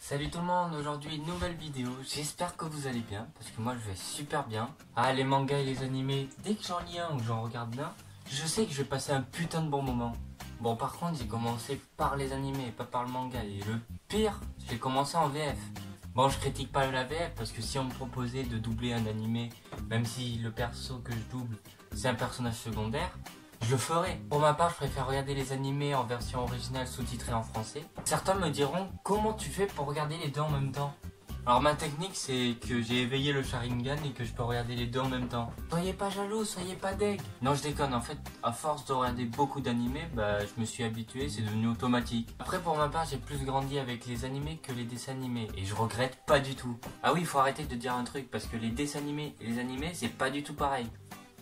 Salut tout le monde, aujourd'hui nouvelle vidéo, j'espère que vous allez bien, parce que moi je vais super bien. Ah, les mangas et les animés, dès que j'en lis un ou j'en regarde un, je sais que je vais passer un putain de bon moment. Bon, par contre j'ai commencé par les animés, pas par le manga, et le pire, j'ai commencé en VF. Bon, je critique pas la VF, parce que si on me proposait de doubler un animé, même si le perso que je double, c'est un personnage secondaire, je le ferai. Pour ma part, je préfère regarder les animés en version originale sous-titrée en français. Certains me diront, comment tu fais pour regarder les deux en même temps? Alors ma technique, c'est que j'ai éveillé le Sharingan et que je peux regarder les deux en même temps. Soyez pas jaloux, soyez pas deg. Non, je déconne, en fait, à force de regarder beaucoup d'animés, je me suis habitué, c'est devenu automatique. Après, pour ma part, j'ai plus grandi avec les animés que les dessins animés, et je regrette pas du tout. Ah oui, il faut arrêter de dire un truc, parce que les dessins animés et les animés, c'est pas du tout pareil.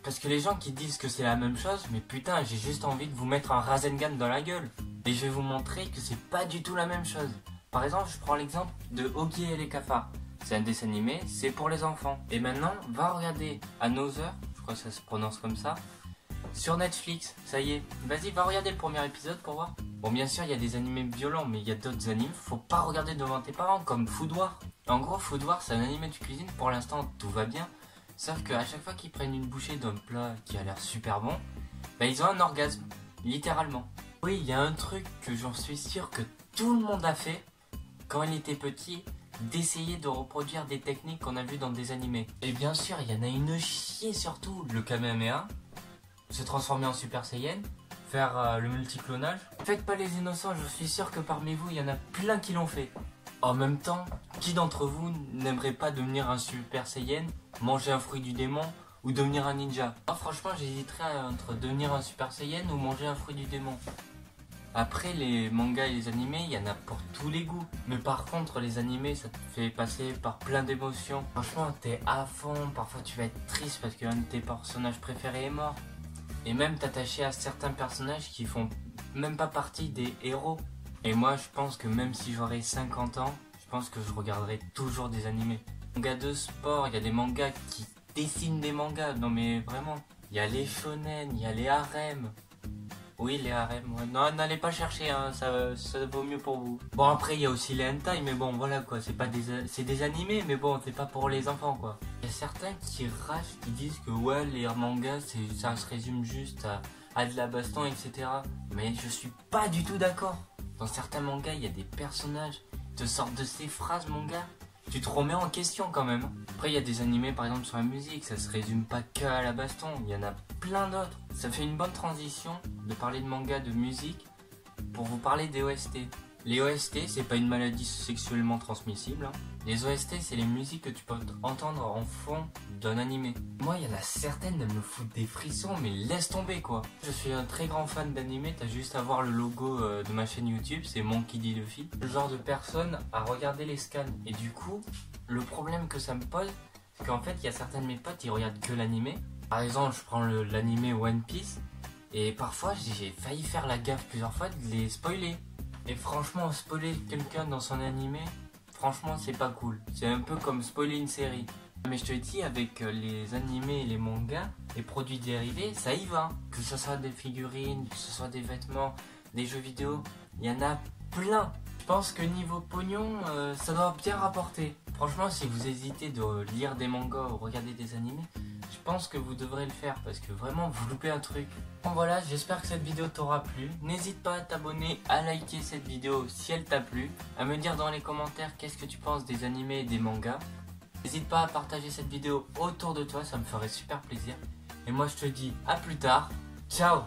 Parce que les gens qui disent que c'est la même chose, mais putain, j'ai juste envie de vous mettre un Rasengan dans la gueule. Et je vais vous montrer que c'est pas du tout la même chose. Par exemple, je prends l'exemple de Oggy et les cafards. C'est un dessin animé, c'est pour les enfants. Et maintenant, va regarder Another, je crois que ça se prononce comme ça, sur Netflix. Ça y est, vas-y, va regarder le premier épisode pour voir. Bon, bien sûr, il y a des animés violents, mais il y a d'autres animés, faut pas regarder devant tes parents, comme Food War. En gros, Food War, c'est un animé de cuisine, pour l'instant, tout va bien. Sauf qu'à chaque fois qu'ils prennent une bouchée d'un plat qui a l'air super bon, ils ont un orgasme, littéralement. Oui, il y a un truc que j'en suis sûr que tout le monde a fait quand il était petit, d'essayer de reproduire des techniques qu'on a vues dans des animés. Et bien sûr, il y en a une chier surtout, le Kamehameha, se transformer en Super Saiyan, faire le multiclonage. Faites pas les innocents, je suis sûr que parmi vous, il y en a plein qui l'ont fait. En même temps, qui d'entre vous n'aimerait pas devenir un Super Saiyan, manger un fruit du démon ou devenir un ninja? Moi, franchement, j'hésiterais entre devenir un Super Saiyan ou manger un fruit du démon. Après, les mangas et les animés, il y en a pour tous les goûts. Mais par contre, les animés, ça te fait passer par plein d'émotions. Franchement, t'es à fond, parfois tu vas être triste parce qu'un de tes personnages préférés est mort. Et même t'attacher à certains personnages qui font même pas partie des héros. Et moi, je pense que même si j'aurai 50 ans, je pense que je regarderai toujours des animés. Mangas de sport, il y a des mangas qui dessinent des mangas. Non mais vraiment, il y a les shonen, il y a les harems. Oui, les harems, ouais. Non, n'allez pas chercher, hein, ça vaut mieux pour vous. Bon, après, il y a aussi les hentai, mais bon, voilà quoi, c'est des animés, mais bon, c'est pas pour les enfants quoi. Il y a certains qui rachent, qui disent que ouais, les mangas, ça se résume juste à de la baston, etc. Mais je suis pas du tout d'accord. Dans certains mangas, il y a des personnages qui te sortent de ces phrases, mon gars. Tu te remets en question quand même. Après, il y a des animés, par exemple, sur la musique. Ça se résume pas que à la baston. Il y en a plein d'autres. Ça fait une bonne transition de parler de manga, de musique, pour vous parler des OST. Les OST, c'est pas une maladie sexuellement transmissible. Les OST, c'est les musiques que tu peux entendre en fond d'un animé. Moi, il y en a certaines, elles me foutent des frissons, mais laisse tomber quoi. Je suis un très grand fan d'animé, t'as juste à voir le logo de ma chaîne YouTube, c'est Monkey D. Luffy. Le genre de personne à regarder les scans. Et du coup, le problème que ça me pose, c'est qu'en fait, il y a certains de mes potes, ils regardent que l'animé. Par exemple, je prends l'animé One Piece, et parfois, j'ai failli faire la gaffe plusieurs fois de les spoiler. Et franchement, spoiler quelqu'un dans son animé, franchement, c'est pas cool. C'est un peu comme spoiler une série. Mais je te dis, avec les animés et les mangas, les produits dérivés, ça y va. Que ce soit des figurines, que ce soit des vêtements, des jeux vidéo, il y en a plein. Je pense que niveau pognon, ça doit bien rapporter. Franchement, si vous hésitez de lire des mangas ou regarder des animés, je pense que vous devrez le faire parce que vraiment vous loupez un truc. Bon voilà, j'espère que cette vidéo t'aura plu. N'hésite pas à t'abonner, à liker cette vidéo si elle t'a plu, à me dire dans les commentaires qu'est-ce que tu penses des animés et des mangas. N'hésite pas à partager cette vidéo autour de toi, ça me ferait super plaisir. Et moi je te dis à plus tard, ciao!